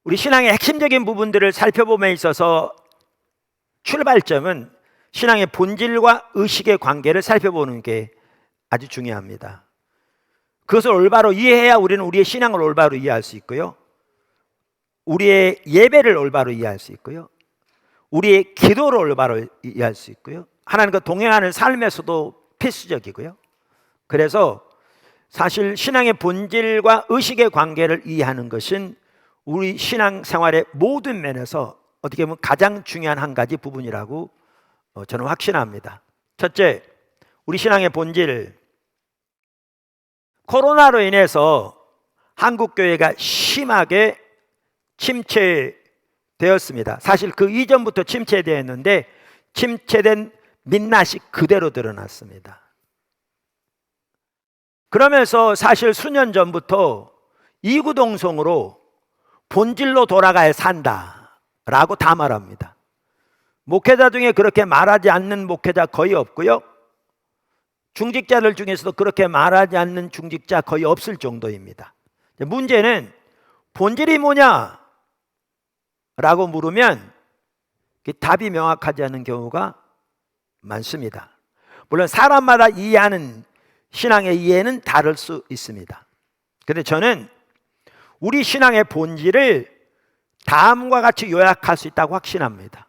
우리 신앙의 핵심적인 부분들을 살펴봄에 있어서 출발점은 신앙의 본질과 의식의 관계를 살펴보는 게 아주 중요합니다. 그것을 올바로 이해해야 우리는 우리의 신앙을 올바로 이해할 수 있고요, 우리의 예배를 올바로 이해할 수 있고요, 우리의 기도를 올바로 이해할 수 있고요, 하나님과 동행하는 삶에서도 필수적이고요. 그래서 사실 신앙의 본질과 의식의 관계를 이해하는 것은 우리 신앙생활의 모든 면에서 어떻게 보면 가장 중요한 한 가지 부분이라고 저는 확신합니다. 첫째, 우리 신앙의 본질. 코로나로 인해서 한국교회가 심하게 침체되었습니다. 사실 그 이전부터 침체되었는데 침체된 민낯이 그대로 드러났습니다. 그러면서 사실 수년 전부터 이구동성으로 본질로 돌아가야 산다라고 다 말합니다. 목회자 중에 그렇게 말하지 않는 목회자 거의 없고요, 중직자들 중에서도 그렇게 말하지 않는 중직자 거의 없을 정도입니다. 문제는 본질이 뭐냐? 라고 물으면 답이 명확하지 않은 경우가 많습니다. 물론 사람마다 이해하는 신앙의 이해는 다를 수 있습니다. 그런데 저는 우리 신앙의 본질을 다음과 같이 요약할 수 있다고 확신합니다.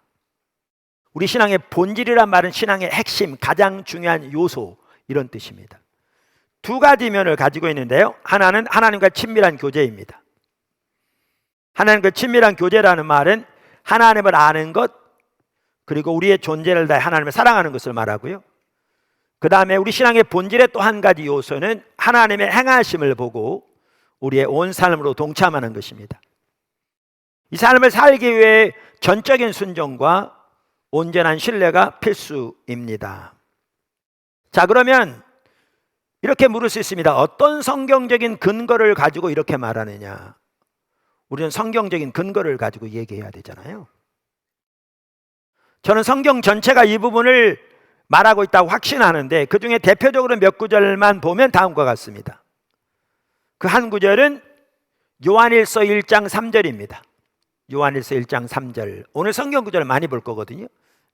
우리 신앙의 본질이란 말은 신앙의 핵심, 가장 중요한 요소, 이런 뜻입니다. 두 가지 면을 가지고 있는데요, 하나는 하나님과 친밀한 교제입니다. 하나님과 친밀한 교제라는 말은 하나님을 아는 것, 그리고 우리의 존재를 다해 하나님을 사랑하는 것을 말하고요, 그 다음에 우리 신앙의 본질의 또 한 가지 요소는 하나님의 행하심을 보고 우리의 온 삶으로 동참하는 것입니다. 이 삶을 살기 위해 전적인 순종과 온전한 신뢰가 필수입니다. 자, 그러면 이렇게 물을 수 있습니다. 어떤 성경적인 근거를 가지고 이렇게 말하느냐? 우리는 성경적인 근거를 가지고 얘기해야 되잖아요. 저는 성경 전체가 이 부분을 말하고 있다고 확신하는데 그 중에 대표적으로 몇 구절만 보면 다음과 같습니다. 그 한 구절은 요한일서 1장 3절입니다. 요한일서 1장 3절. 오늘 성경 구절을 많이 볼 거거든요.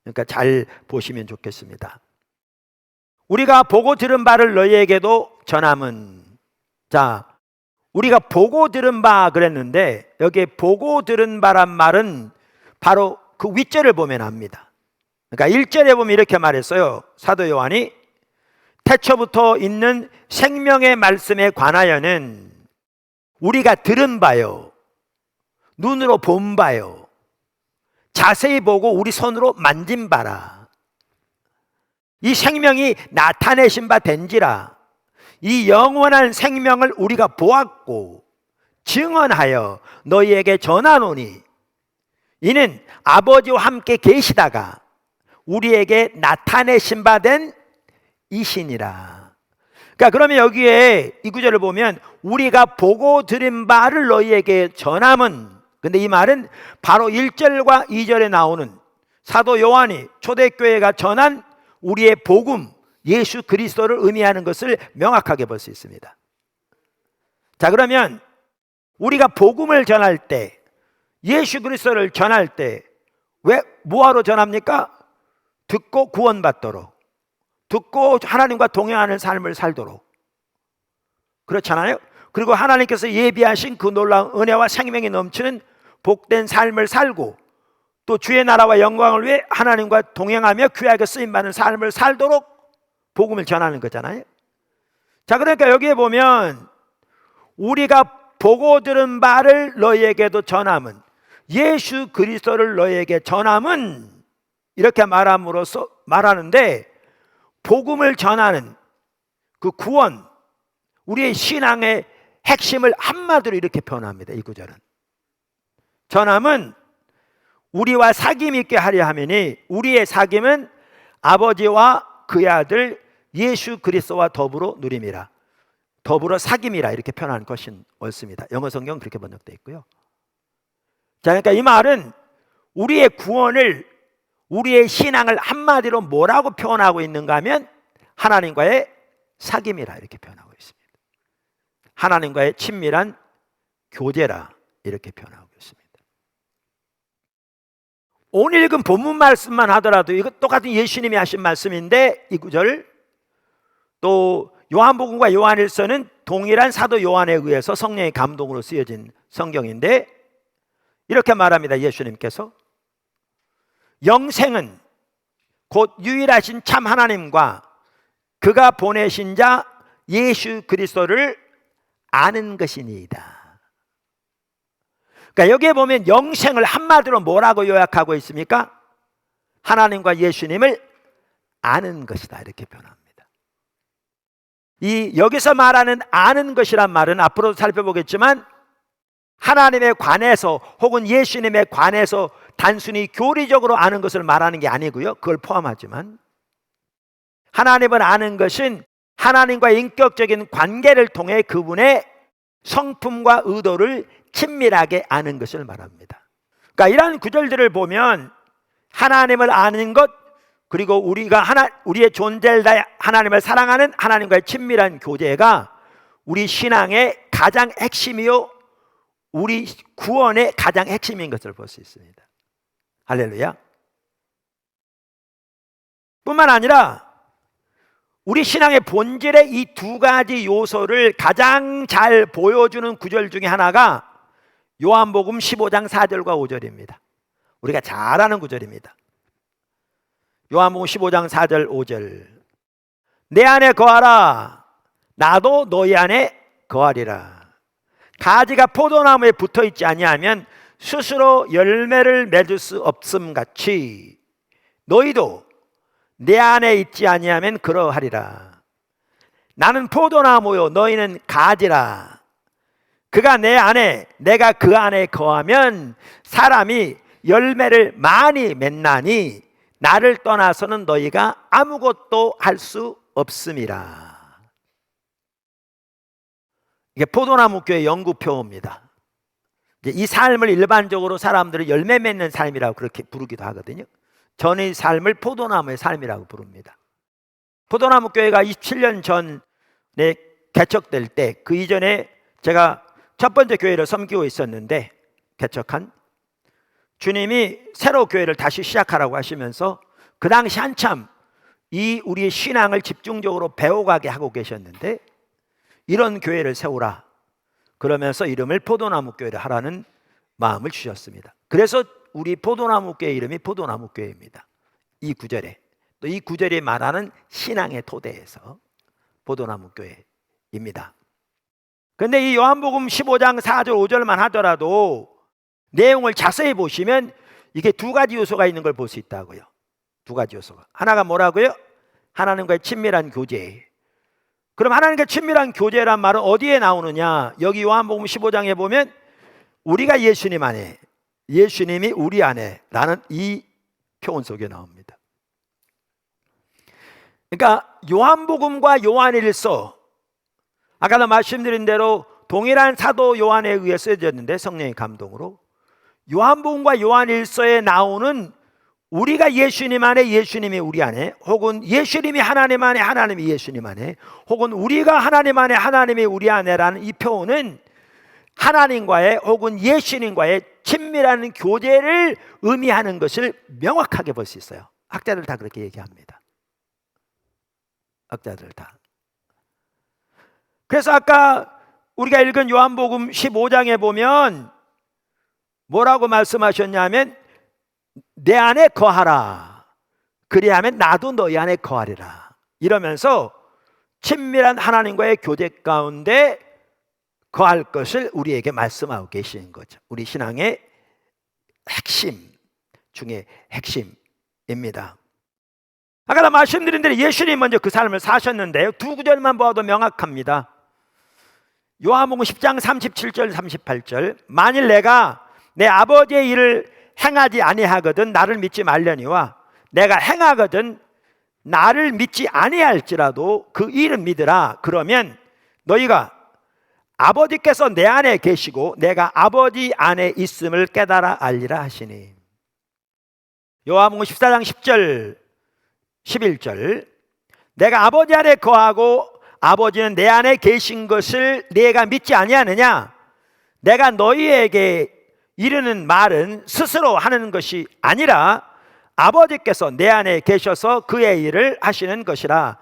그러니까 잘 보시면 좋겠습니다. 우리가 보고 들은 바를 너희에게도 전함은. 자, 우리가 보고 들은 바 그랬는데 여기에 보고 들은 바란 말은 바로 그 윗절을 보면 압니다. 그러니까 1절에 보면 이렇게 말했어요. 사도 요한이 태초부터 있는 생명의 말씀에 관하여는 우리가 들은 바요, 눈으로 본 바요, 자세히 보고 우리 손으로 만진 바라. 이 생명이 나타내신 바 된지라. 이 영원한 생명을 우리가 보았고 증언하여 너희에게 전하노니 이는 아버지와 함께 계시다가 우리에게 나타내신 바 된 이신이라. 그러니까 그러면 여기에 이 구절을 보면 우리가 보고 들은 바를 너희에게 전함은, 근데 이 말은 바로 1절과 2절에 나오는 사도 요한이 초대교회가 전한 우리의 복음, 예수 그리스도를 의미하는 것을 명확하게 볼 수 있습니다. 자, 그러면 우리가 복음을 전할 때, 예수 그리스도를 전할 때 왜 뭐하러 전합니까? 듣고 구원받도록, 듣고 하나님과 동행하는 삶을 살도록. 그렇잖아요. 그리고 하나님께서 예비하신 그 놀라운 은혜와 생명이 넘치는 복된 삶을 살고 또 주의 나라와 영광을 위해 하나님과 동행하며 귀하게 쓰임받는 삶을 살도록 복음을 전하는 거잖아요. 자, 그러니까 여기에 보면 우리가 보고 들은 바를 너희에게도 전함은, 예수 그리스도를 너희에게 전함은, 이렇게 말함으로써 말하는데 복음을 전하는 그 구원, 우리의 신앙의 핵심을 한마디로 이렇게 표현합니다. 이 구절은 전함은 우리와 사귐 있게 하려 함이니 우리의 사귐은 아버지와 그의 아들 예수 그리스도와 더불어 누림이라. 더불어 사귐이라 이렇게 표현하는 것이 옳습니다. 영어 성경 그렇게 번역되어 있고요. 자, 그러니까 이 말은 우리의 구원을, 우리의 신앙을 한마디로 뭐라고 표현하고 있는가 하면 하나님과의 사귐이라 이렇게 표현하고 있습니다. 하나님과의 친밀한 교제라 이렇게 표현하고 있습니다. 오늘 읽은 본문 말씀만 하더라도 이거 똑같은 예수님이 하신 말씀인데, 이 구절 또 요한복음과 요한일서는 동일한 사도 요한에 의해서 성령의 감동으로 쓰여진 성경인데, 이렇게 말합니다. 예수님께서 영생은 곧 유일하신 참 하나님과 그가 보내신 자 예수 그리스도를 아는 것이니이다. 그러니까 여기에 보면 영생을 한마디로 뭐라고 요약하고 있습니까? 하나님과 예수님을 아는 것이다, 이렇게 표현합니다. 이 여기서 말하는 아는 것이란 말은 앞으로도 살펴보겠지만 하나님에 관해서 혹은 예수님에 관해서 단순히 교리적으로 아는 것을 말하는 게 아니고요, 그걸 포함하지만 하나님을 아는 것은 하나님과의 인격적인 관계를 통해 그분의 성품과 의도를 친밀하게 아는 것을 말합니다. 그러니까 이러한 구절들을 보면 하나님을 아는 것, 그리고 우리의 존재를 다해 하나님을 사랑하는 하나님과의 친밀한 교제가 우리 신앙의 가장 핵심이요, 우리 구원의 가장 핵심인 것을 볼 수 있습니다. 할렐루야. 뿐만 아니라 우리 신앙의 본질의 이 두 가지 요소를 가장 잘 보여주는 구절 중에 하나가 요한복음 15장 4절과 5절입니다. 우리가 잘 아는 구절입니다. 요한복음 15장 4절 5절. 내 안에 거하라, 나도 너희 안에 거하리라. 가지가 포도나무에 붙어 있지 아니하면 스스로 열매를 맺을 수 없음 같이 너희도 내 안에 있지 아니하면 그러하리라. 나는 포도나무요, 너희는 가지라. 그가 내 안에, 내가 그 안에 거하면 사람이 열매를 많이 맺나니 나를 떠나서는 너희가 아무것도 할 수 없음이라. 이게 포도나무 교회 연구표입니다. 이 삶을 일반적으로 사람들이 열매 맺는 삶이라고 그렇게 부르기도 하거든요. 저는 이 삶을 포도나무의 삶이라고 부릅니다. 포도나무 교회가 27년 전에 개척될 때, 그 이전에 제가 첫 번째 교회를 섬기고 있었는데, 개척한 주님이 새로 교회를 다시 시작하라고 하시면서 그 당시 한참 우리의 신앙을 집중적으로 배워가게 하고 계셨는데, 이런 교회를 세우라 그러면서 이름을 포도나무 교회를 하라는 마음을 주셨습니다. 그래서 우리 포도나무 교회 이름이 포도나무 교회입니다. 이 구절에, 또 이 구절이 말하는 신앙의 토대에서 포도나무 교회입니다. 그런데 이 요한복음 15장 4절 5절만 하더라도 내용을 자세히 보시면 이게 두 가지 요소가 있는 걸 볼 수 있다고요. 두 가지 요소가. 하나가 뭐라고요? 하나님과의 친밀한 교제. 그럼 하나님과 친밀한 교제란 말은 어디에 나오느냐? 여기 요한복음 15장에 보면 우리가 예수님 안에, 예수님이 우리 안에 라는 이 표현 속에 나옵니다. 그러니까 요한복음과 요한일서, 아까 말씀드린 대로 동일한 사도 요한에 의해 쓰여졌는데, 성령의 감동으로 요한복음과 요한일서에 나오는 우리가 예수님 안에, 예수님이 우리 안에, 혹은 예수님이 하나님 안에, 하나님이 예수님 안에, 혹은 우리가 하나님 안에, 하나님이 우리 안에라는 이 표현은 하나님과의 혹은 예수님과의 친밀한 교제를 의미하는 것을 명확하게 볼 수 있어요. 학자들 다 그렇게 얘기합니다. 학자들 다. 그래서 아까 우리가 읽은 요한복음 15장에 보면 뭐라고 말씀하셨냐면 내 안에 거하라, 그리하면 나도 너희 안에 거하리라. 이러면서 친밀한 하나님과의 교제 가운데 거할 것을 우리에게 말씀하고 계시는 거죠. 우리 신앙의 핵심 중에 핵심입니다. 아까 말씀드린 대로 예수님 먼저 그 삶을 사셨는데요, 두 구절만 보아도 명확합니다. 요한복음 10장 37절 38절. 만일 내가 내 아버지의 일을 행하지 아니하거든 나를 믿지 말려니와 내가 행하거든 나를 믿지 아니할지라도 그 일은 믿으라. 그러면 너희가 아버지께서 내 안에 계시고 내가 아버지 안에 있음을 깨달아 알리라 하시니. 요한복음 14장 10절 11절. 내가 아버지 안에 거하고 아버지는 내 안에 계신 것을 네가 믿지 아니하느냐? 내가 너희에게 이르는 말은 스스로 하는 것이 아니라 아버지께서 내 안에 계셔서 그의 일을 하시는 것이라.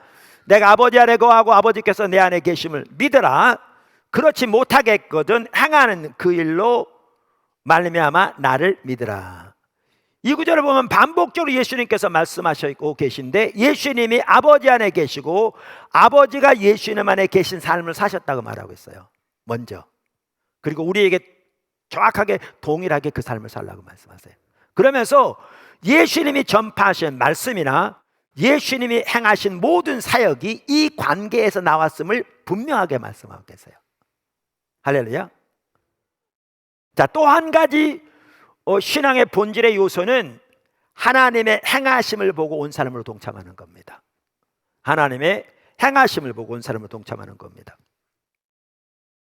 내가 아버지 안에 거하고 아버지께서 내 안에 계심을 믿으라. 그렇지 못하겠거든 행하는 그 일로 말미암아 나를 믿으라. 이 구절을 보면 반복적으로 예수님께서 말씀하시고 계신데, 예수님이 아버지 안에 계시고 아버지가 예수님 안에 계신 삶을 사셨다고 말하고 있어요, 먼저. 그리고 우리에게 정확하게 동일하게 그 삶을 살라고 말씀하세요. 그러면서 예수님이 전파하신 말씀이나 예수님이 행하신 모든 사역이 이 관계에서 나왔음을 분명하게 말씀하고 계세요. 할렐루야. 자, 또 한 가지 신앙의 본질의 요소는 하나님의 행하심을 보고 온 사람으로 동참하는 겁니다. 하나님의 행하심을 보고 온 사람으로 동참하는 겁니다.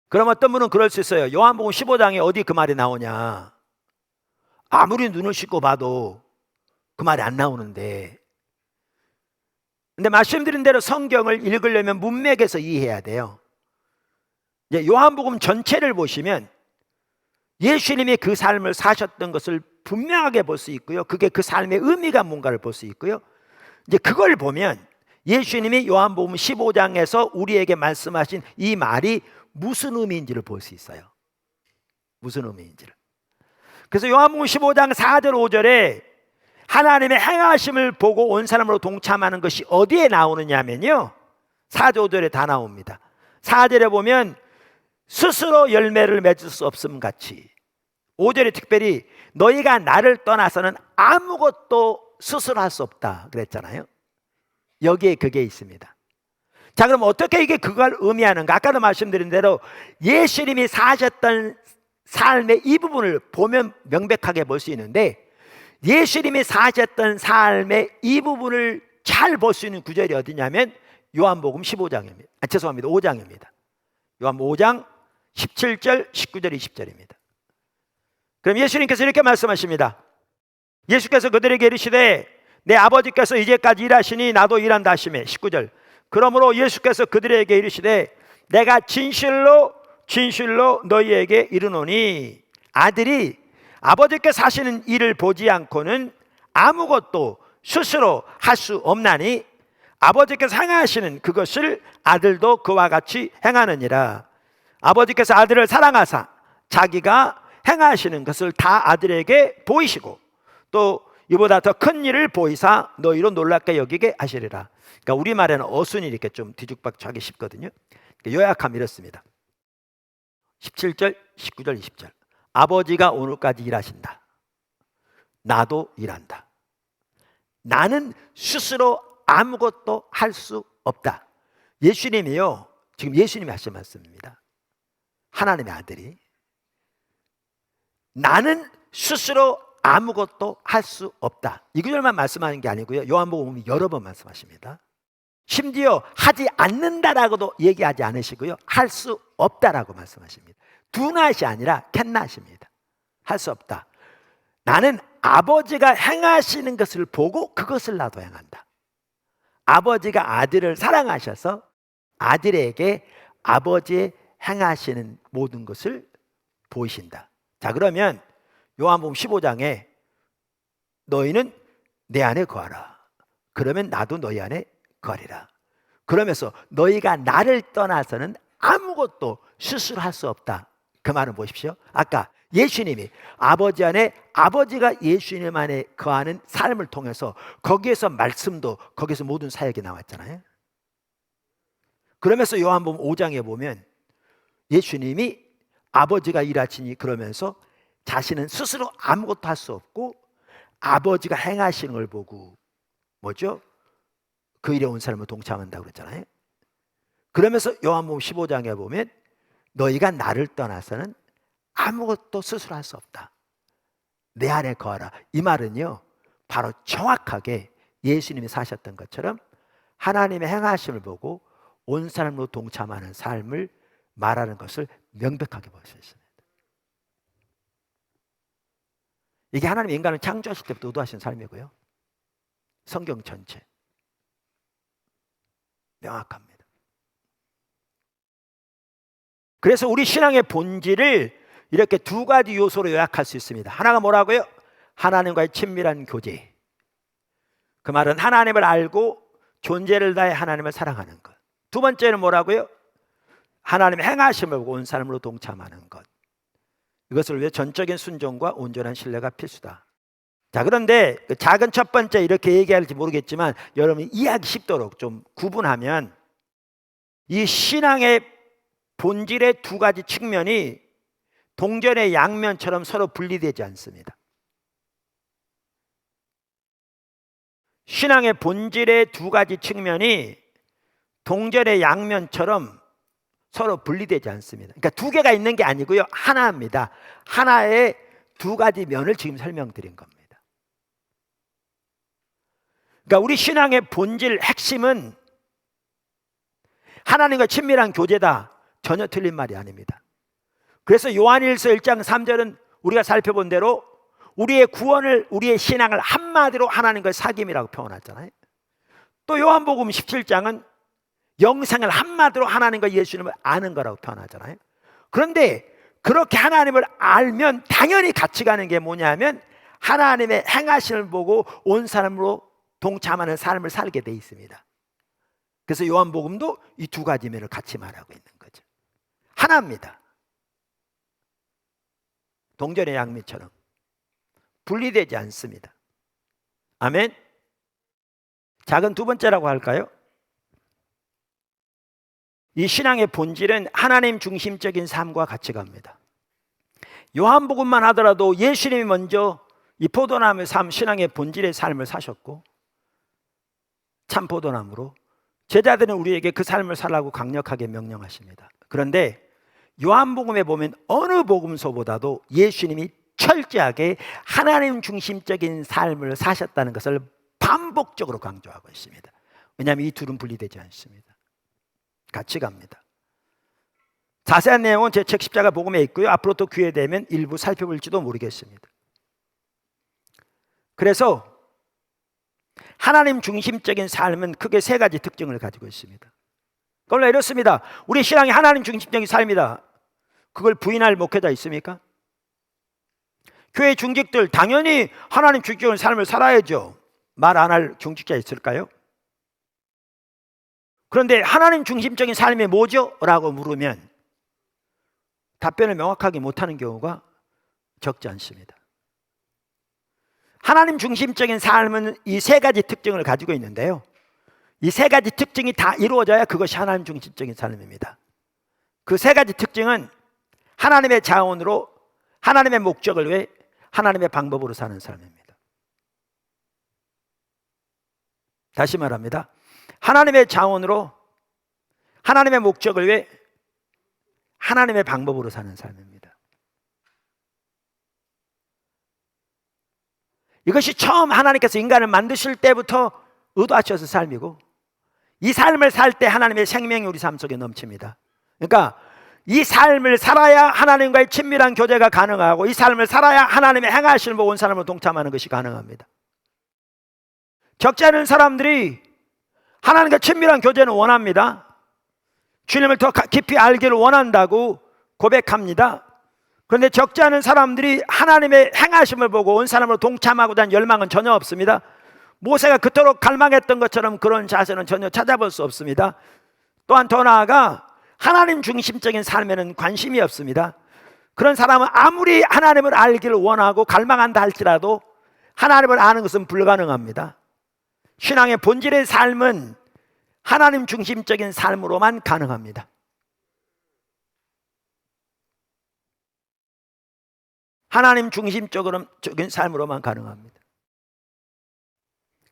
그럼 어떤 분은 그럴 수 있어요. 요한복음 15장에 어디 그 말이 나오냐, 아무리 눈을 씻고 봐도 그 말이 안 나오는데. 근데 말씀드린 대로 성경을 읽으려면 문맥에서 이해해야 돼요. 이제 요한복음 전체를 보시면 예수님이 그 삶을 사셨던 것을 분명하게 볼 수 있고요, 그게 그 삶의 의미가 뭔가를 볼 수 있고요, 이제 그걸 보면 예수님이 요한복음 15장에서 우리에게 말씀하신 이 말이 무슨 의미인지를 볼 수 있어요. 무슨 의미인지를. 그래서 요한복음 15장 4절 5절에 하나님의 행하심을 보고 온 사람으로 동참하는 것이 어디에 나오느냐면요, 4절 5절에 다 나옵니다. 4절에 보면 스스로 열매를 맺을 수 없음 같이, 5절에 특별히 너희가 나를 떠나서는 아무것도 스스로 할 수 없다 그랬잖아요. 여기에 그게 있습니다. 자, 그럼 어떻게 이게 그걸 의미하는가? 아까도 말씀드린 대로 예수님이 사셨던 삶의 이 부분을 보면 명백하게 볼 수 있는데, 예수님이 사셨던 삶의 이 부분을 잘 볼 수 있는 구절이 어디냐면 요한복음 15장입니다. 죄송합니다. 5장입니다. 요한복음 5장 17절, 19절, 20절입니다. 그럼 예수님께서 이렇게 말씀하십니다. 예수께서 그들에게 이르시되 내 아버지께서 이제까지 일하시니 나도 일한다 하시매. 19절. 그러므로 예수께서 그들에게 이르시되 내가 진실로 진실로 너희에게 이르노니 아들이 아버지께서 하시는 일을 보지 않고는 아무것도 스스로 할 수 없나니 아버지께서 행하시는 그것을 아들도 그와 같이 행하느니라. 아버지께서 아들을 사랑하사 자기가 행하시는 것을 다 아들에게 보이시고 또 이보다 더 큰 일을 보이사 너희로 놀랍게 여기게 하시리라. 그러니까 우리말에는 어순이 이렇게 좀 뒤죽박죽하기 쉽거든요. 요약하면 이렇습니다. 17절, 19절, 20절. 아버지가 오늘까지 일하신다. 나도 일한다. 나는 스스로 아무것도 할 수 없다. 예수님이요, 지금 예수님이 하신 말씀입니다. 하나님의 아들이 나는 스스로 아무것도 할 수 없다. 이 구절만 말씀하는 게 아니고요, 요한복음 여러 번 말씀하십니다. 심지어 하지 않는다라고도 얘기하지 않으시고요, 할 수 없다라고 말씀하십니다. do not이 아니라 can not입니다. 할 수 없다. 나는 아버지가 행하시는 것을 보고 그것을 나도 행한다. 아버지가 아들을 사랑하셔서 아들에게 아버지의 행하시는 모든 것을 보이신다. 자, 그러면 요한복음 15장에 너희는 내 안에 거하라. 그러면 나도 너희 안에 거리라. 그러면서 너희가 나를 떠나서는 아무것도 스스로 할 수 없다. 그 말은 보십시오. 아까 예수님이 아버지 안에, 아버지가 예수님 안에 거하는 삶을 통해서 거기에서 말씀도, 거기에서 모든 사역이 나왔잖아요. 그러면서 요한복음 5장에 보면 예수님이 아버지가 일하시니 그러면서 자신은 스스로 아무것도 할 수 없고 아버지가 행하시는 걸 보고 뭐죠? 그 일에 온 사람을 동참한다고 그랬잖아요. 그러면서 요한복음 15장에 보면 너희가 나를 떠나서는 아무것도 스스로 할 수 없다. 내 안에 거하라. 이 말은요, 바로 정확하게 예수님이 사셨던 것처럼 하나님의 행하심을 보고 온 사람으로 동참하는 삶을 말하는 것을 명백하게 볼 수 있습니다. 이게 하나님 인간을 창조하실 때부터 의도하신 삶이고요, 성경 전체 명확합니다. 그래서 우리 신앙의 본질을 이렇게 두 가지 요소로 요약할 수 있습니다. 하나가 뭐라고요? 하나님과의 친밀한 교제. 그 말은 하나님을 알고 존재를 다해 하나님을 사랑하는 것. 두 번째는 뭐라고요? 하나님의 행하심을 보고 온 사람으로 동참하는 것. 이것을 위해 전적인 순종과 온전한 신뢰가 필수다. 자, 그런데 그 작은 첫 번째 이렇게 얘기할지 모르겠지만 여러분이 이해하기 쉽도록 좀 구분하면 이 신앙의 본질의 두 가지 측면이 동전의 양면처럼 서로 분리되지 않습니다. 신앙의 본질의 두 가지 측면이 동전의 양면처럼 서로 분리되지 않습니다. 그러니까 두 개가 있는 게 아니고요, 하나입니다. 하나의 두 가지 면을 지금 설명드린 겁니다. 그러니까 우리 신앙의 본질 핵심은 하나님과 친밀한 교제다. 전혀 틀린 말이 아닙니다. 그래서 요한일서 1장 3절은 우리가 살펴본 대로 우리의 구원을, 우리의 신앙을 한마디로 하나님과의 사귐이라고 표현하잖아요. 또 요한복음 17장은 영생을 한마디로 하나님과 예수님을 아는 거라고 표현하잖아요. 그런데 그렇게 하나님을 알면 당연히 같이 가는 게 뭐냐면 하나님의 행하심을 보고 온 사람으로 동참하는 삶을 살게 돼 있습니다. 그래서 요한복음도 이 두 가지 면을 같이 말하고 있는 거죠. 하나입니다. 동전의 양면처럼 분리되지 않습니다. 아멘. 작은 두 번째라고 할까요? 이 신앙의 본질은 하나님 중심적인 삶과 같이 갑니다. 요한복음만 하더라도 예수님이 먼저 이 포도나무의 삶, 신앙의 본질의 삶을 사셨고 참 포도나무로 제자들은 우리에게 그 삶을 살라고 강력하게 명령하십니다. 그런데 요한복음에 보면 어느 복음서보다도 예수님이 철저하게 하나님 중심적인 삶을 사셨다는 것을 반복적으로 강조하고 있습니다. 왜냐하면 이 둘은 분리되지 않습니다. 같이 갑니다. 자세한 내용은 제 책 십자가 복음에 있고요. 앞으로 또 기회 되면 일부 살펴볼지도 모르겠습니다. 그래서 하나님 중심적인 삶은 크게 세 가지 특징을 가지고 있습니다. 그걸로 이렇습니다. 우리 신앙이 하나님 중심적인 삶이다. 그걸 부인할 목회자 있습니까? 교회 중직들 당연히 하나님 중심적인 삶을 살아야죠. 말 안 할 중직자 있을까요? 그런데 하나님 중심적인 삶이 뭐죠? 라고 물으면 답변을 명확하게 못하는 경우가 적지 않습니다. 하나님 중심적인 삶은 이 세 가지 특징을 가지고 있는데요, 이 세 가지 특징이 다 이루어져야 그것이 하나님 중심적인 삶입니다. 그 세 가지 특징은 하나님의 자원으로, 하나님의 목적을 위해, 하나님의 방법으로 사는 삶입니다. 다시 말합니다. 하나님의 자원으로, 하나님의 목적을 위해, 하나님의 방법으로 사는 삶입니다. 이것이 처음 하나님께서 인간을 만드실 때부터 의도하셔서 삶이고, 이 삶을 살 때 하나님의 생명이 우리 삶 속에 넘칩니다. 그러니까 이 삶을 살아야 하나님과의 친밀한 교제가 가능하고, 이 삶을 살아야 하나님의 행하심을 보고 온 사람으로 동참하는 것이 가능합니다. 적지 않은 사람들이 하나님과 친밀한 교제는 원합니다. 주님을 더 깊이 알기를 원한다고 고백합니다. 그런데 적지 않은 사람들이 하나님의 행하심을 보고 온 사람으로 동참하고자 하는 열망은 전혀 없습니다. 모세가 그토록 갈망했던 것처럼 그런 자세는 전혀 찾아볼 수 없습니다. 또한 더 나아가 하나님 중심적인 삶에는 관심이 없습니다. 그런 사람은 아무리 하나님을 알기를 원하고 갈망한다 할지라도 하나님을 아는 것은 불가능합니다. 신앙의 본질의 삶은 하나님 중심적인 삶으로만 가능합니다. 하나님 중심적인 삶으로만 가능합니다.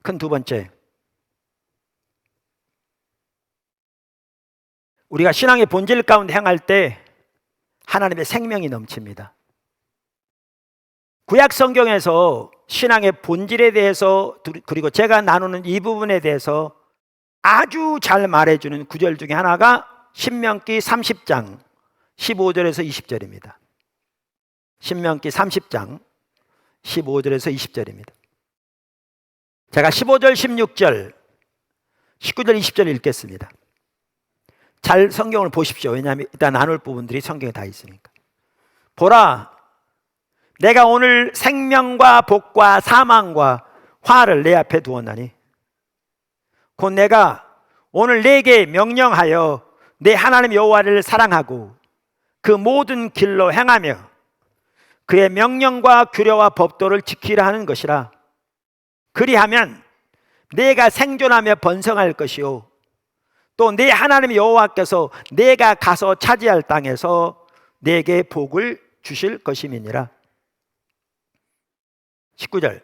큰 두 번째, 우리가 신앙의 본질 가운데 행할 때 하나님의 생명이 넘칩니다. 구약 성경에서 신앙의 본질에 대해서, 그리고 제가 나누는 이 부분에 대해서 아주 잘 말해주는 구절 중에 하나가 신명기 30장 15절에서 20절입니다. 신명기 30장 15절에서 20절입니다. 제가 15절, 16절, 19절, 20절 읽겠습니다. 잘 성경을 보십시오. 왜냐하면 일단 나눌 부분들이 성경에 다 있으니까. 보라, 내가 오늘 생명과 복과 사망과 화를 내 앞에 두었나니 곧 내가 오늘 내게 명령하여 내 하나님 여호와를 사랑하고 그 모든 길로 행하며 그의 명령과 규례와 법도를 지키라 하는 것이라. 그리하면 내가 생존하며 번성할 것이요 또 내 하나님 여호와께서 내가 가서 차지할 땅에서 내게 복을 주실 것임이니라. 19절,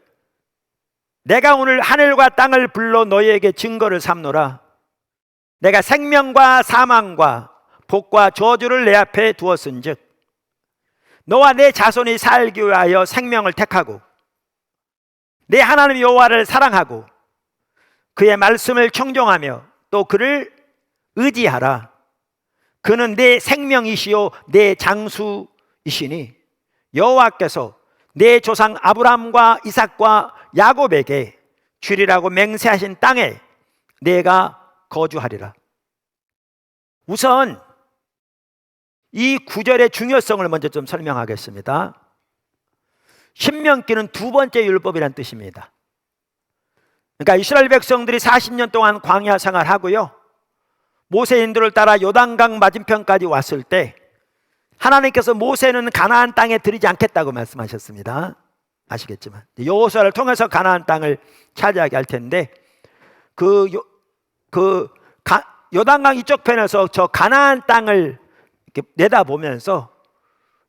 내가 오늘 하늘과 땅을 불러 너희에게 증거를 삼노라. 내가 생명과 사망과 복과 저주를 내 앞에 두었은즉 너와 내 자손이 살기 위하여 생명을 택하고 내 하나님 여호와를 사랑하고 그의 말씀을 청종하며 또 그를 의지하라. 그는 내 생명이시요 내 장수이시니 여호와께서 내 조상 아브라함과 이삭과 야곱에게 주리라고 맹세하신 땅에 내가 거주하리라. 우선 이 구절의 중요성을 먼저 좀 설명하겠습니다. 신명기는 두 번째 율법이란 뜻입니다. 그러니까 이스라엘 백성들이 40년 동안 광야 생활하고요, 모세 인도를 따라 요단강 맞은편까지 왔을 때 하나님께서 모세는 가나안 땅에 들이지 않겠다고 말씀하셨습니다. 아시겠지만 여호수아를 통해서 가나안 땅을 차지하게 할 텐데 요단강 이쪽 편에서 저 가나안 땅을 이렇게 내다보면서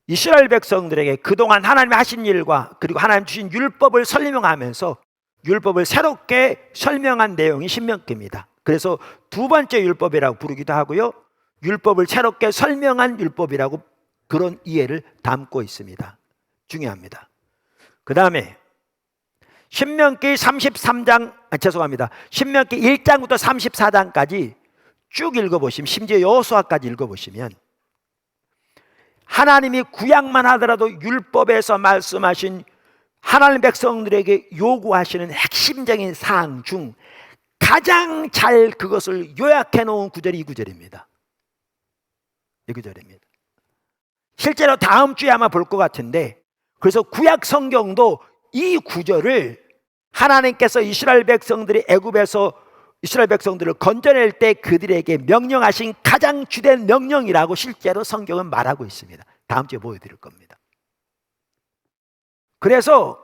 이스라엘 백성들에게 그동안 하나님이 하신 일과 그리고 하나님 주신 율법을 설명하면서 율법을 새롭게 설명한 내용이 신명기입니다. 그래서 두 번째 율법이라고 부르기도 하고요, 율법을 새롭게 설명한 율법이라고 그런 이해를 담고 있습니다. 중요합니다. 그 다음에 신명기 1장부터 34장까지 쭉 읽어보시면, 심지어 여호수아까지 읽어보시면 하나님이 구약만 하더라도 율법에서 말씀하신 하나님 백성들에게 요구하시는 핵심적인 사항 중 가장 잘 그것을 요약해 놓은 구절이 이 구절입니다. 이 구절입니다. 실제로 다음 주에 아마 볼 것 같은데, 그래서 구약 성경도 이 구절을 하나님께서 이스라엘 백성들이 애굽에서 이스라엘 백성들을 건져낼 때 그들에게 명령하신 가장 주된 명령이라고 실제로 성경은 말하고 있습니다. 다음 주에 보여드릴 겁니다. 그래서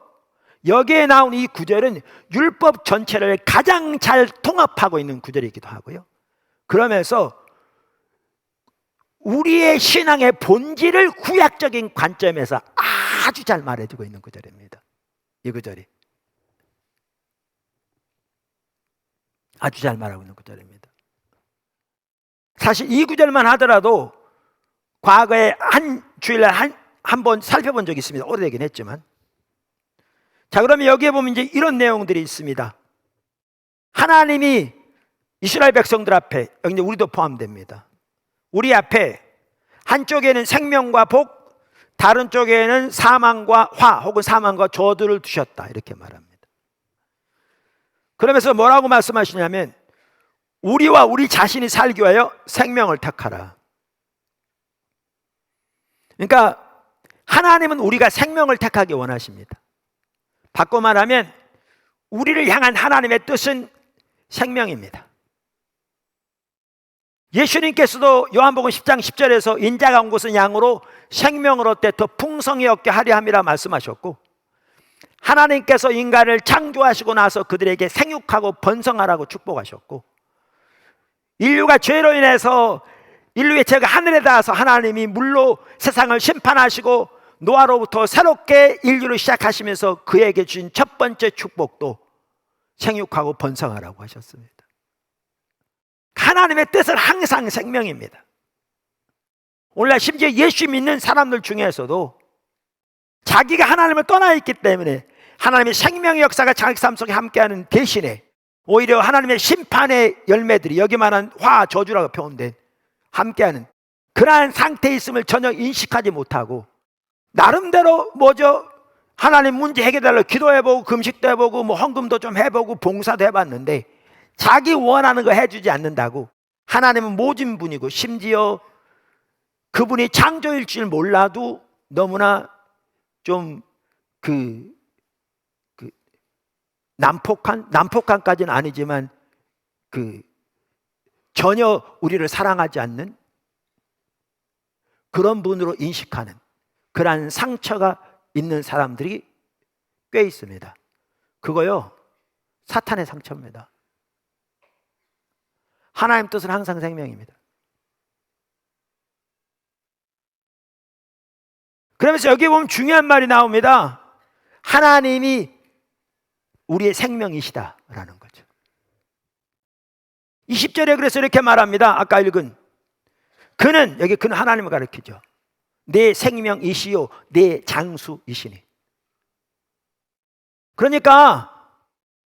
여기에 나온 이 구절은 율법 전체를 가장 잘 통합하고 있는 구절이기도 하고요, 그러면서 우리의 신앙의 본질을 구약적인 관점에서 아주 잘 말해주고 있는 구절입니다. 이 구절이 아주 잘 말하고 있는 구절입니다. 사실 이 구절만 하더라도 과거에 한 주일날 한 번 살펴본 적이 있습니다. 오래되긴 했지만. 자, 그러면 여기에 보면 이제 이런 내용들이 있습니다. 하나님이 이스라엘 백성들 앞에, 여기 이제 우리도 포함됩니다, 우리 앞에 한쪽에는 생명과 복, 다른 쪽에는 사망과 화 혹은 사망과 저주를 두셨다, 이렇게 말합니다. 그러면서 뭐라고 말씀하시냐면 우리와 우리 자신이 살기 위하여 생명을 택하라. 그러니까 하나님은 우리가 생명을 택하기 원하십니다. 바꿔 말하면 우리를 향한 하나님의 뜻은 생명입니다. 예수님께서도 요한복음 10장 10절에서 인자가 온 것은 양으로 생명을 얻되 더 풍성히 얻게 하려 함이라 말씀하셨고, 하나님께서 인간을 창조하시고 나서 그들에게 생육하고 번성하라고 축복하셨고, 인류가 죄로 인해서 인류의 죄가 하늘에 닿아서 하나님이 물로 세상을 심판하시고 노아로부터 새롭게 인류를 시작하시면서 그에게 주신 첫 번째 축복도 생육하고 번성하라고 하셨습니다. 하나님의 뜻은 항상 생명입니다. 오늘날 심지어 예수 믿는 사람들 중에서도 자기가 하나님을 떠나 있기 때문에 하나님의 생명의 역사가 자기 삶 속에 함께하는 대신에 오히려 하나님의 심판의 열매들이, 여기 말한 화, 저주라고 표현된 함께하는 그러한 상태에 있음을 전혀 인식하지 못하고 나름대로 하나님 문제 해결달라고 기도해보고 금식도 해보고 헌금도 좀 해보고 봉사도 해봤는데 자기 원하는 거 해주지 않는다고, 하나님은 모진 분이고 심지어 그분이 창조일 줄 몰라도 너무나 좀 난폭한까지는 아니지만 전혀 우리를 사랑하지 않는 그런 분으로 인식하는 그러한 상처가 있는 사람들이 꽤 있습니다. 그거요, 사탄의 상처입니다. 하나님 뜻은 항상 생명입니다. 그러면서 여기 보면 중요한 말이 나옵니다. 하나님이 우리의 생명이시다라는 거죠. 20절에 그래서 이렇게 말합니다. 아까 읽은 그는, 여기 그는 하나님을 가리키죠. 내 생명이시요 내 장수이시니. 그러니까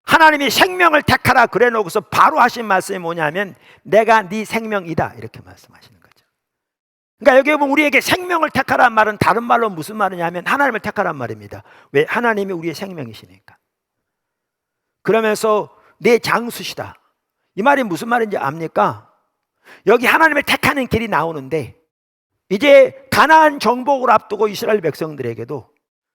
하나님이 생명을 택하라 그래 놓고서 바로 하신 말씀이 뭐냐면 내가 네 생명이다 이렇게 말씀하시는 거죠. 그러니까 여기 보면 우리에게 생명을 택하라는 말은 다른 말로 무슨 말이냐면 하나님을 택하라는 말입니다. 왜? 하나님이 우리의 생명이시니까. 그러면서 내 장수시다, 이 말이 무슨 말인지 압니까? 여기 하나님을 택하는 길이 나오는데 이제 가나안 정복을 앞두고 이스라엘 백성들에게도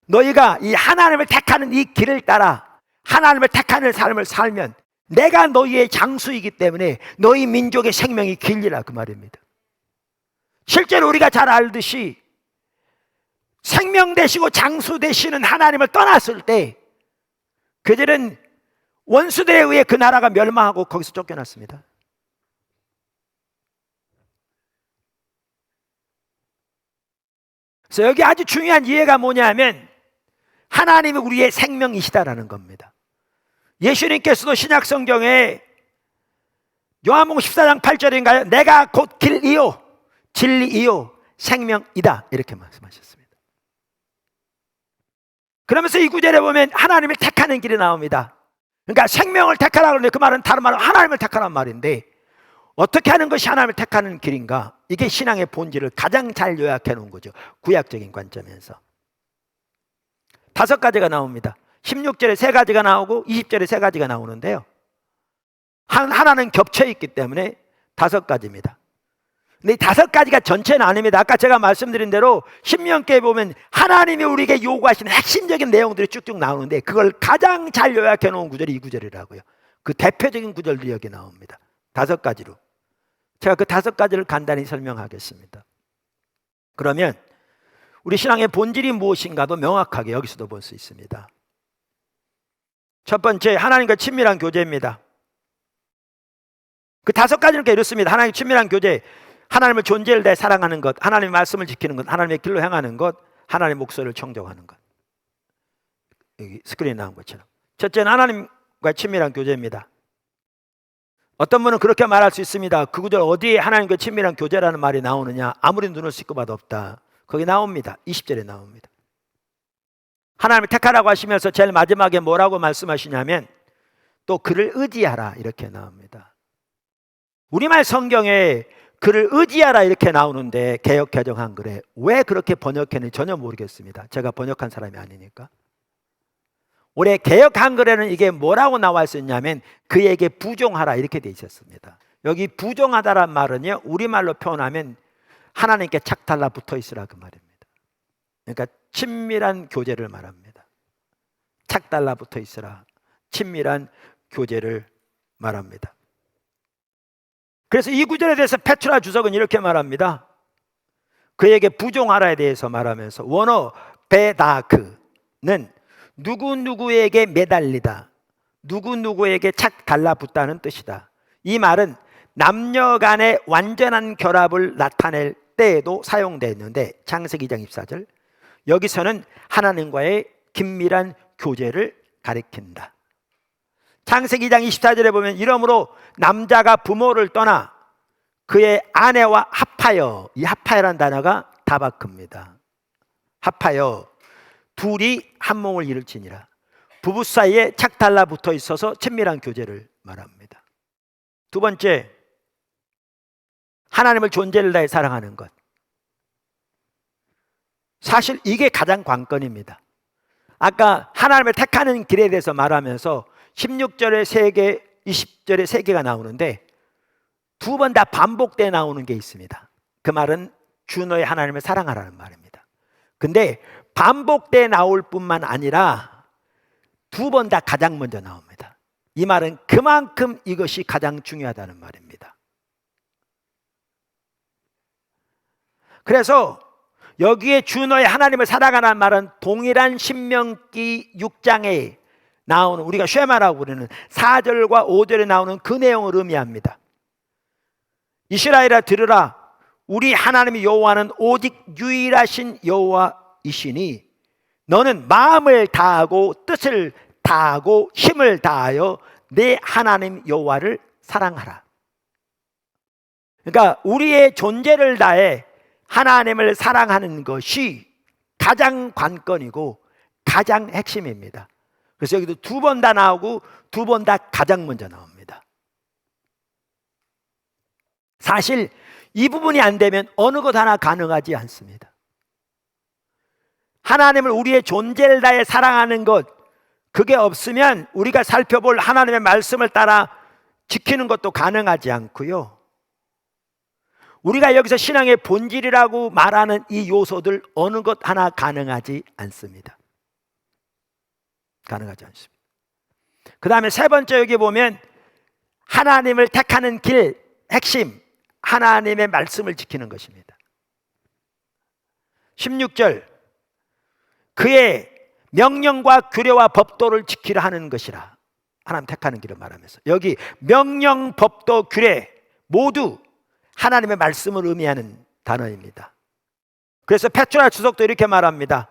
너희가 이 하나님을 택하는 이 길을 따라 하나님을 택하는 삶을 살면 내가 너희의 장수이기 때문에 너희 민족의 생명이 길리라, 그 말입니다. 실제로 우리가 잘 알듯이 생명 되시고 장수 되시는 하나님을 떠났을 때 그들은 원수들에 의해 그 나라가 멸망하고 거기서 쫓겨났습니다. 그래서 여기 아주 중요한 이해가 뭐냐면 하나님이 우리의 생명이시다라는 겁니다. 예수님께서도 신약 성경에 요한복음 14장 8절인가요? 내가 곧 길이요 진리이요 생명이다 이렇게 말씀하셨습니다. 그러면서 이 구절에 보면 하나님을 택하는 길이 나옵니다. 그러니까 생명을 택하라 그러는데 그 말은 다른 말로 하나님을 택하라는 말인데 어떻게 하는 것이 하나님을 택하는 길인가? 이게 신앙의 본질을 가장 잘 요약해 놓은 거죠. 구약적인 관점에서 5가지가 나옵니다. 16절에 3가지가 나오고 20절에 3가지가 나오는데요, 하나는 겹쳐 있기 때문에 5가지입니다. 근데 이 5가지가 전체는 아닙니다. 아까 제가 말씀드린 대로 신명기에 보면 하나님이 우리에게 요구하시는 핵심적인 내용들이 쭉쭉 나오는데 그걸 가장 잘 요약해 놓은 구절이 이 구절이라고요. 그 대표적인 구절들이 여기 나옵니다. 5가지로 제가 그 5가지를 간단히 설명하겠습니다. 그러면 우리 신앙의 본질이 무엇인가도 명확하게 여기서도 볼 수 있습니다. 첫 번째, 하나님과 친밀한 교제입니다. 그 5가지는 이렇게 이렇습니다. 하나님과 친밀한 교제, 하나님을 존재를 다해 사랑하는 것, 하나님의 말씀을 지키는 것, 하나님의 길로 향하는 것, 하나님의 목소리를 청정하는 것. 여기 스크린에 나온 것처럼 첫째는 하나님과 친밀한 교제입니다. 어떤 분은 그렇게 말할 수 있습니다. 그 구절 어디에 하나님과 친밀한 교제라는 말이 나오느냐? 아무리 눈을 씻고 봐도 없다. 거기 나옵니다. 20절에 나옵니다. 하나님을 택하라고 하시면서 제일 마지막에 뭐라고 말씀하시냐면 또 그를 의지하라 이렇게 나옵니다. 우리말 성경에 그를 의지하라 이렇게 나오는데 개역 개정 한글에 왜 그렇게 번역했는지 전혀 모르겠습니다. 제가 번역한 사람이 아니니까. 올해 개역 한글에는 이게 뭐라고 나와 있었냐면 그에게 부종하라 이렇게 돼 있었습니다. 여기 부종하다란 말은요, 우리말로 표현하면 하나님께 착 달라붙어 있으라 그 말입니다. 그러니까 친밀한 교제를 말합니다. 착 달라붙어 있으라, 친밀한 교제를 말합니다. 그래서 이 구절에 대해서 페트라 주석은 이렇게 말합니다. 그에게 부종하라에 대해서 말하면서 원어 베다크는 누구누구에게 매달리다, 누구누구에게 착 달라붙다는 뜻이다. 이 말은 남녀 간의 완전한 결합을 나타낼 때에도 사용되었는데 창세기 2장 24절 여기서는 하나님과의 긴밀한 교제를 가리킨다. 창세기 2장 24절에 보면 이러므로 남자가 부모를 떠나 그의 아내와 합하여, 이 합하여라는 단어가 다바크입니다. 합하여 둘이 한 몸을 이룰지니라. 부부 사이에 착 달라붙어 있어서 친밀한 교제를 말합니다. 두 번째, 하나님을 존재를 다해 사랑하는 것. 사실 이게 가장 관건입니다. 아까 하나님을 택하는 길에 대해서 말하면서 16절에 3개, 20절에 3개가 나오는데 2번 다 반복돼 나오는 게 있습니다. 그 말은 주 너의 하나님을 사랑하라는 말입니다. 그 근데 반복돼 나올 뿐만 아니라 두 번 다 가장 먼저 나옵니다. 이 말은 그만큼 이것이 가장 중요하다는 말입니다. 그래서 여기에 주 너의 하나님을 사랑하라는 말은 동일한 신명기 6장에 나오는, 우리가 쉐마라고 부르는 4절과 5절에 나오는 그 내용을 의미합니다. 이스라엘아 들으라, 우리 하나님 여호와는 오직 유일하신 여호와이시니 너는 마음을 다하고 뜻을 다하고 힘을 다하여 내 하나님 여호와를 사랑하라. 그러니까 우리의 존재를 다해 하나님을 사랑하는 것이 가장 관건이고 가장 핵심입니다. 그래서 여기도 두 번 다 나오고 두 번 다 가장 먼저 나옵니다. 사실 이 부분이 안 되면 어느 것 하나 가능하지 않습니다. 하나님을 우리의 존재를 다해 사랑하는 것, 그게 없으면 우리가 살펴볼 하나님의 말씀을 따라 지키는 것도 가능하지 않고요. 우리가 여기서 신앙의 본질이라고 말하는 이 요소들 어느 것 하나 가능하지 않습니다. 가능하지 않습니다. 그 다음에 세 번째 여기 보면 하나님을 택하는 길, 핵심, 하나님의 말씀을 지키는 것입니다. 16절, 그의 명령과 규례와 법도를 지키려 하는 것이라. 하나님 택하는 길을 말하면서 여기 명령, 법도, 규례 모두 하나님의 말씀을 의미하는 단어입니다. 그래서 페트라 주석도 이렇게 말합니다.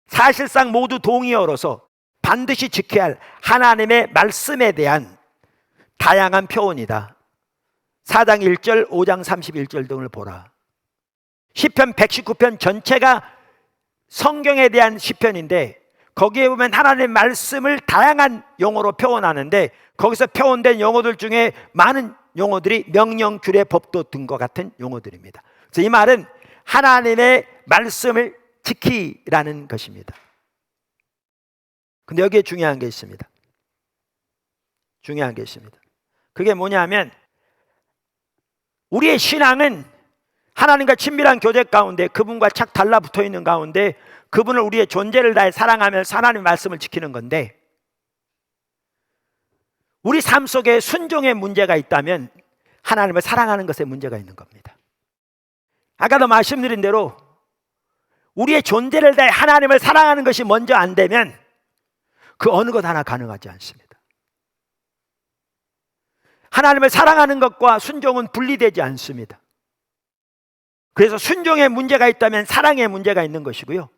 사실상 모두 동의어로서 반드시 지켜야 할 하나님의 말씀에 대한 다양한 표현이다. 4장 1절, 5장 31절 등을 보라. 시편 119편 전체가 성경에 대한 시편인데 거기에 보면 하나님의 말씀을 다양한 용어로 표현하는데 거기서 표현된 용어들 중에 많은 용어들이 명령, 규례, 법도 등과 같은 용어들입니다. 그래서 이 말은 하나님의 말씀을 지키라는 것입니다. 근데 여기에 중요한 게 있습니다. 중요한 게 있습니다. 그게 뭐냐면 우리의 신앙은 하나님과 친밀한 교제 가운데 그분과 착 달라붙어 있는 가운데 그분을 우리의 존재를 다해 사랑하면서 하나님의 말씀을 지키는 건데 우리 삶 속에 순종의 문제가 있다면 하나님을 사랑하는 것에 문제가 있는 겁니다. 아까도 말씀드린 대로 우리의 존재를 다해 하나님을 사랑하는 것이 먼저 안 되면 그 어느 것 하나 가능하지 않습니다. 하나님을 사랑하는 것과 순종은 분리되지 않습니다. 그래서 순종의 문제가 있다면 사랑의 문제가 있는 것이고요.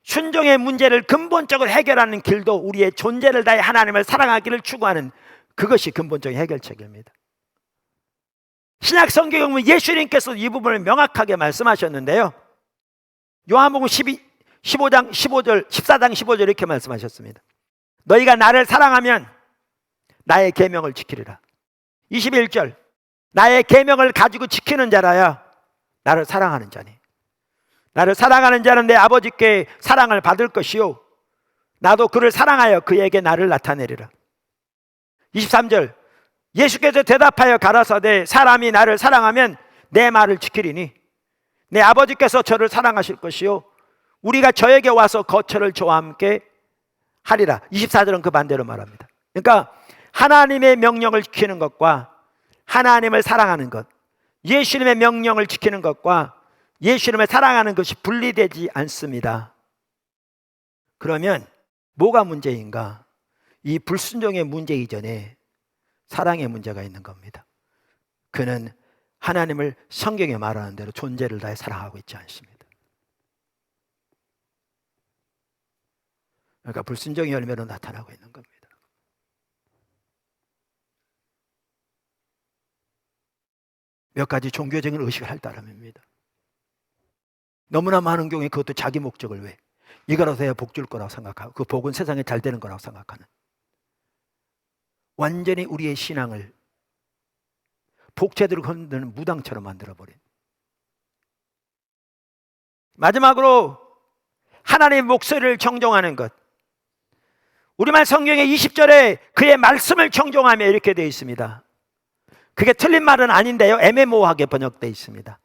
순종의 문제를 근본적으로 해결하는 길도 우리의 존재를 다해 하나님을 사랑하기를 추구하는 그것이 근본적인 해결책입니다. 신약 성경에 보면 예수님께서 이 부분을 명확하게 말씀하셨는데요. 요한복음 14장 15절 이렇게 말씀하셨습니다. 너희가 나를 사랑하면 나의 계명을 지키리라. 21절, 나의 계명을 가지고 지키는 자라야 나를 사랑하는 자니 나를 사랑하는 자는 내 아버지께 사랑을 받을 것이요 나도 그를 사랑하여 그에게 나를 나타내리라. 23절, 예수께서 대답하여 가라사대 사람이 나를 사랑하면 내 말을 지키리니 내 아버지께서 저를 사랑하실 것이요 우리가 저에게 와서 거처를 저와 함께 하리라. 24절은 그 반대로 말합니다. 그러니까 하나님의 명령을 지키는 것과 하나님을 사랑하는 것, 예수님의 명령을 지키는 것과 예수님을 사랑하는 것이 분리되지 않습니다. 그러면 뭐가 문제인가? 이 불순종의 문제 이전에 사랑의 문제가 있는 겁니다. 그는 하나님을 성경에 말하는 대로 존재를 다해 사랑하고 있지 않습니다. 그러니까 불순종의 열매로 나타나고 있는 겁니다. 몇 가지 종교적인 의식을 할 따름입니다. 너무나 많은 경우에 그것도 자기 목적을 위해 이거라도 해야 복 줄 거라고 생각하고 그 복은 세상에 잘 되는 거라고 생각하는 완전히 우리의 신앙을 복제대로 건드는 무당처럼 만들어버린 마지막으로 하나님의 목소리를 청종하는 것. 우리말 성경의 20절에 그의 말씀을 청종하며 이렇게 되어 있습니다. 그게 틀린 말은 아닌데요 애매모호하게 번역되어 있습니다.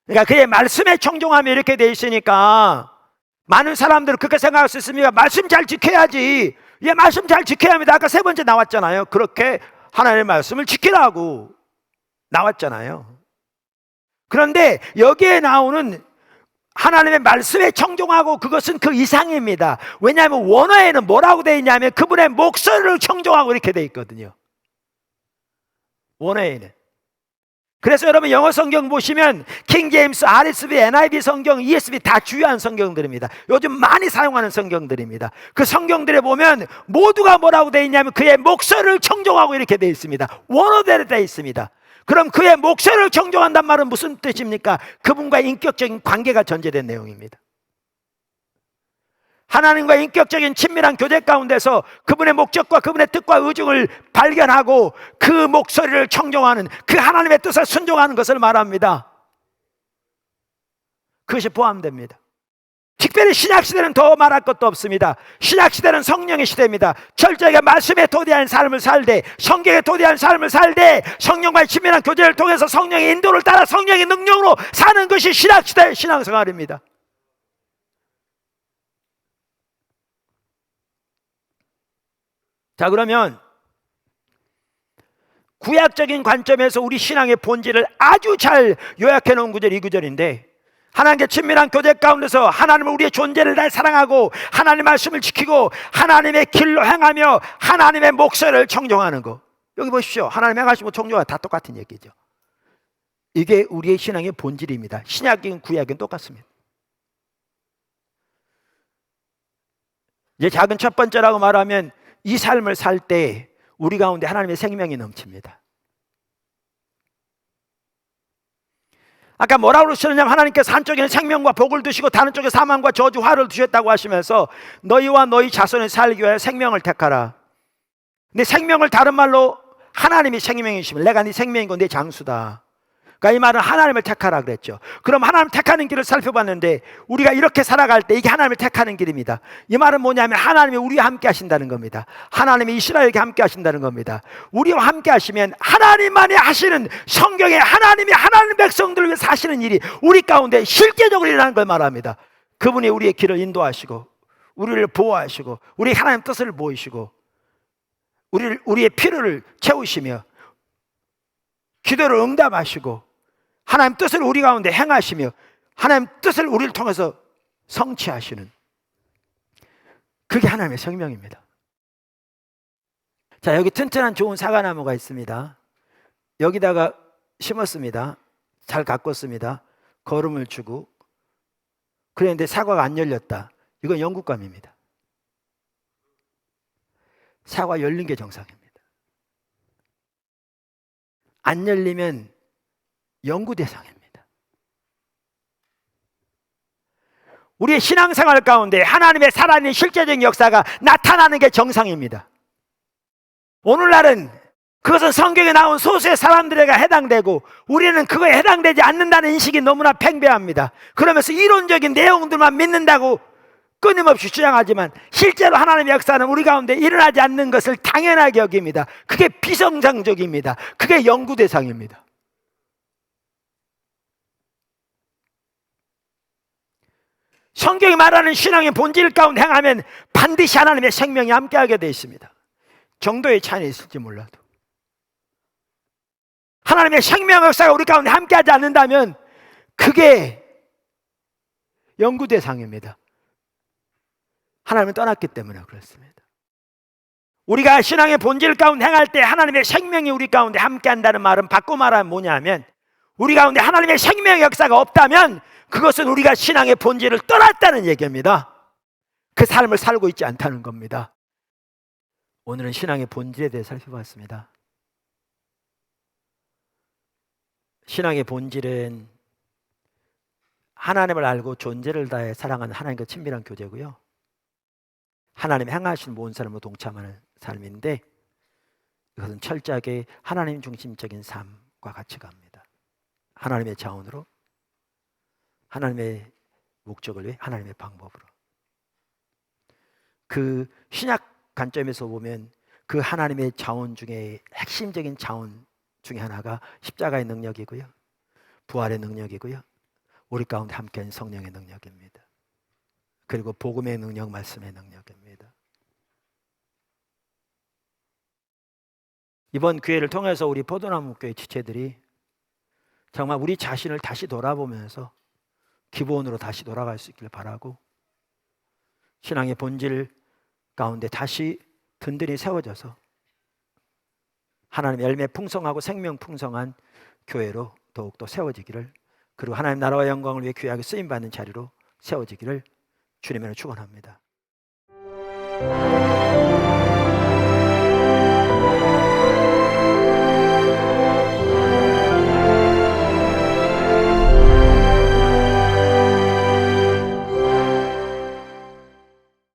그러니까 그의 말씀에 청종하면 이렇게 돼 있으니까 많은 사람들은 그렇게 생각할 수 있습니다. 말씀 잘 지켜야지. 예, 말씀 잘 지켜야 합니다. 아까 세 번째 나왔잖아요. 그렇게 하나님의 말씀을 지키라고 나왔잖아요. 그런데 여기에 나오는 하나님의 말씀에 청종하고 그것은 그 이상입니다. 왜냐하면 원어에는 뭐라고 되어 있냐면 그분의 목소리를 청종하고 이렇게 되어 있거든요. 원어에는. 그래서 여러분 영어 성경 보시면 킹 제임스, RSV, NIV 성경, ESV 다 주요한 성경들입니다. 요즘 많이 사용하는 성경들입니다. 그 성경들에 보면 모두가 뭐라고 되어 있냐면 그의 목소리를 청종하고 이렇게 되어 있습니다. 원어대로 되어 있습니다. 그럼 그의 목소리를 청종한단 말은 무슨 뜻입니까? 그분과 인격적인 관계가 전제된 내용입니다. 하나님과 인격적인 친밀한 교제 가운데서 그분의 목적과 그분의 뜻과 의중을 발견하고 그 목소리를 청종하는, 그 하나님의 뜻에 순종하는 것을 말합니다. 그것이 포함됩니다. 특별히 신약시대는 더 말할 것도 없습니다. 신약시대는 성령의 시대입니다. 철저하게 말씀에 도대한 삶을 살되, 성경에 도대한 삶을 살되, 성령과의 친밀한 교제를 통해서 성령의 인도를 따라 성령의 능력으로 사는 것이 신약시대의 신앙생활입니다. 자, 그러면 구약적인 관점에서 우리 신앙의 본질을 아주 잘 요약해 놓은 구절이 이 구절인데, 하나님께 친밀한 교제 가운데서 하나님을 우리의 존재를 다 사랑하고 하나님의 말씀을 지키고 하나님의 길로 행하며 하나님의 목소리를 청종하는 것. 여기 보십시오. 하나님 행하시고 청종하 다 똑같은 얘기죠. 이게 우리의 신앙의 본질입니다. 신약인 구약은 똑같습니다. 이제 작은 첫 번째라고 말하면 이 삶을 살 때 우리 가운데 하나님의 생명이 넘칩니다. 아까 뭐라고 그러셨냐면 하나님께서 한쪽에는 생명과 복을 두시고 다른 쪽에 사망과 저주 화를 두셨다고 하시면서 너희와 너희 자손이 살기 위하여 생명을 택하라. 근데 생명을 다른 말로 하나님이 생명이시면 내가 네 생명이고 네 장수다. 그러니까 이 말은 하나님을 택하라 그랬죠. 그럼 하나님 택하는 길을 살펴봤는데 우리가 이렇게 살아갈 때 이게 하나님을 택하는 길입니다. 이 말은 뭐냐면 하나님이 우리와 함께 하신다는 겁니다. 하나님이 이스라엘에게 함께 하신다는 겁니다. 우리와 함께 하시면 하나님만이 하시는, 성경에 하나님이 하나님 백성들을 위해서 하시는 일이 우리 가운데 실제적으로 일어나는 걸 말합니다. 그분이 우리의 길을 인도하시고 우리를 보호하시고 우리 하나님 뜻을 보이시고 우리의 필요를 채우시며 기도를 응답하시고 하나님 뜻을 우리 가운데 행하시며 하나님 뜻을 우리를 통해서 성취하시는, 그게 하나님의 생명입니다. 자, 여기 튼튼한 좋은 사과나무가 있습니다. 여기다가 심었습니다. 잘 가꿨습니다. 거름을 주고. 그런데 사과가 안 열렸다. 이건 영국감입니다. 사과 열린 게 정상입니다. 안 열리면 연구 대상입니다. 우리의 신앙생활 가운데 하나님의 살아있는 실제적인 역사가 나타나는 게 정상입니다. 오늘날은 그것은 성경에 나온 소수의 사람들에게 해당되고 우리는 그거에 해당되지 않는다는 인식이 너무나 팽배합니다. 그러면서 이론적인 내용들만 믿는다고 끊임없이 주장하지만 실제로 하나님의 역사는 우리 가운데 일어나지 않는 것을 당연하게 여깁니다. 그게 비정상적입니다. 그게 연구 대상입니다. 성경이 말하는 신앙의 본질 가운데 행하면 반드시 하나님의 생명이 함께하게 되어 있습니다. 정도의 차이는 있을지 몰라도 하나님의 생명 역사가 우리 가운데 함께하지 않는다면 그게 연구 대상입니다. 하나님은 떠났기 때문에 그렇습니다. 우리가 신앙의 본질 가운데 행할 때 하나님의 생명이 우리 가운데 함께한다는 말은 바꿔 말하면 뭐냐면 우리 가운데 하나님의 생명의 역사가 없다면 그것은 우리가 신앙의 본질을 떠났다는 얘기입니다. 그 삶을 살고 있지 않다는 겁니다. 오늘은 신앙의 본질에 대해 살펴봤습니다. 신앙의 본질은 하나님을 알고 존재를 다해 사랑하는 하나님과 친밀한 교제고요. 하나님의 행하신 모든 삶으로 동참하는 삶인데 이것은 철저하게 하나님 중심적인 삶과 같이 갑니다. 하나님의 자원으로, 하나님의 목적을 위해, 하나님의 방법으로. 그 신약 관점에서 보면 그 하나님의 자원 중에 핵심적인 자원 중에 하나가 십자가의 능력이고요, 부활의 능력이고요, 우리 가운데 함께한 성령의 능력입니다. 그리고 복음의 능력, 말씀의 능력입니다. 이번 기회를 통해서 우리 포도나무교회 지체들이 정말 우리 자신을 다시 돌아보면서 기본으로 다시 돌아갈 수 있길 바라고, 신앙의 본질 가운데 다시 든든히 세워져서 하나님의 열매 풍성하고 생명 풍성한 교회로 더욱더 세워지기를, 그리고 하나님 나라와 영광을 위해 귀하게 쓰임받는 자리로 세워지기를 주님으로 축원합니다.